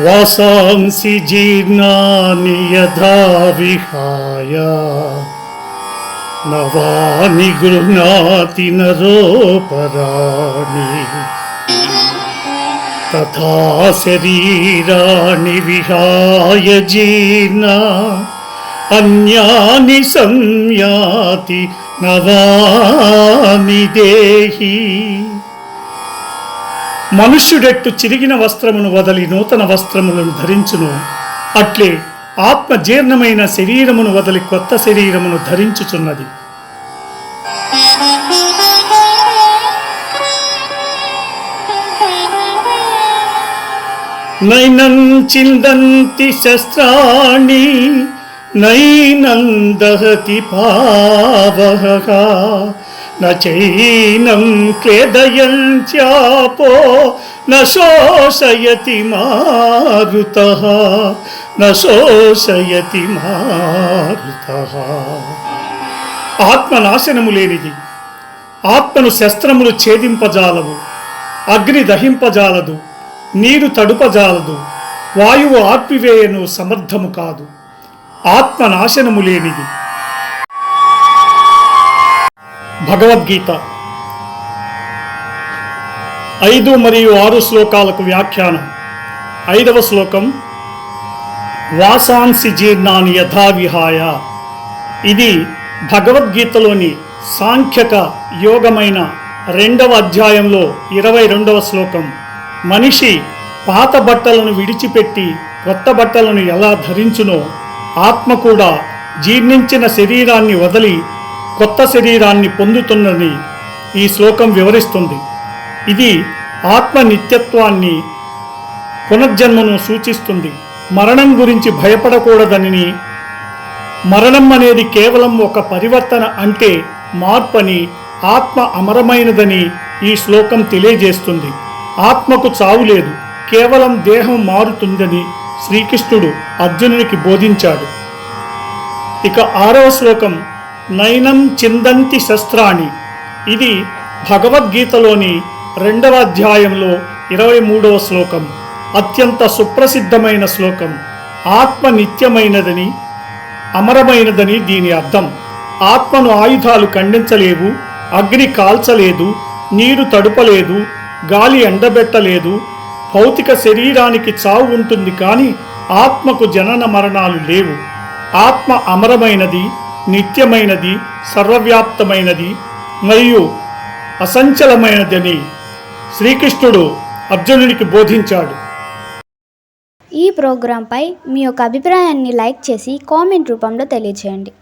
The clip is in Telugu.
వాసాంసి జీర్ణాని యథా విహాయ నవాని గృహ్ణాతి నరోపరాణి తథా శరీరాణి విహాయ జీర్ణ అన్యాని సంయాతి నవాని దేహి. మనుష్యుడెట్టు చిరిగిన వస్త్రమును వదలి నూతన వస్త్రములను ధరించును, అట్లే ఆత్మ జీర్ణమైన శరీరమును వదలి కొత్త శరీరమును ధరించుచున్నది. నైనం చిందంతి శస్త్రాణి నైనం దహతి పావహః నచైనం క్లేదయంత్యాపో నశోషయతి మారుతః నశోషయతి మారుతః. ఆత్మ నాశనము లేనిది. ఆత్మను శస్త్రములు ఛేదింపజాలవు, అగ్ని దహింపజాలదు, నీరు తడుపజాలదు, వాయువు ఆర్పివేయను సమర్థము కాదు. ఆత్మ నాశనము లేనిది. భగవద్గీత 5 మరియు 6 శ్లోకాలకు వ్యాఖ్యానం. 5వ శ్లోకం వాసాంసి జీర్ణాని యథా విహాయ. ఇది భగవద్గీతలోని సాంఖ్యక యోగమైన 2వ అధ్యాయంలో 22వ శ్లోకం. మనిషి పాత బట్టలను విడిచిపెట్టి కొత్త బట్టలను ఎలా ధరించునో ఆత్మ కూడా జీర్ణించిన శరీరాన్ని వదిలి కొత్త శరీరాన్ని పొందుతున్నదని ఈ శ్లోకం వివరిస్తుంది. ఇది ఆత్మ నిత్యత్వాన్ని, పునర్జన్మను సూచిస్తుంది. మరణం గురించి భయపడకూడదని, మరణం అనేది కేవలం ఒక పరివర్తన అంటే మార్పని, ఆత్మ అమరమైనదని ఈ శ్లోకం తెలియజేస్తుంది. ఆత్మకు చావు లేదు, కేవలం దేహం మారుతుందని శ్రీకృష్ణుడు అర్జునునికి బోధించాడు. ఇక 6వ శ్లోకం నైనం చిందంతి శస్త్రాణి. ఇది భగవద్గీతలోని 2వ అధ్యాయంలో 23వ శ్లోకం. అత్యంత సుప్రసిద్ధమైన శ్లోకం. ఆత్మ నిత్యమైనదని, అమరమైనదని దీని అర్థం. ఆత్మను ఆయుధాలు ఖండించలేవు, అగ్ని కాల్చలేదు, నీరు తడుపలేదు, గాలి ఎండబెట్టలేదు. భౌతిక శరీరానికి చావు ఉంటుంది, కానీ ఆత్మకు జనన మరణాలు లేవు. ఆత్మ అమరమైనది, నిత్యమైనది, సర్వవ్యాప్తమైనది మరియు అసంచలమైనదని శ్రీకృష్ణుడు అర్జునునికి బోధించాడు. ఈ ప్రోగ్రాంపై మీ యొక్క అభిప్రాయాన్ని లైక్ చేసి కామెంట్ రూపంలో తెలియజేయండి.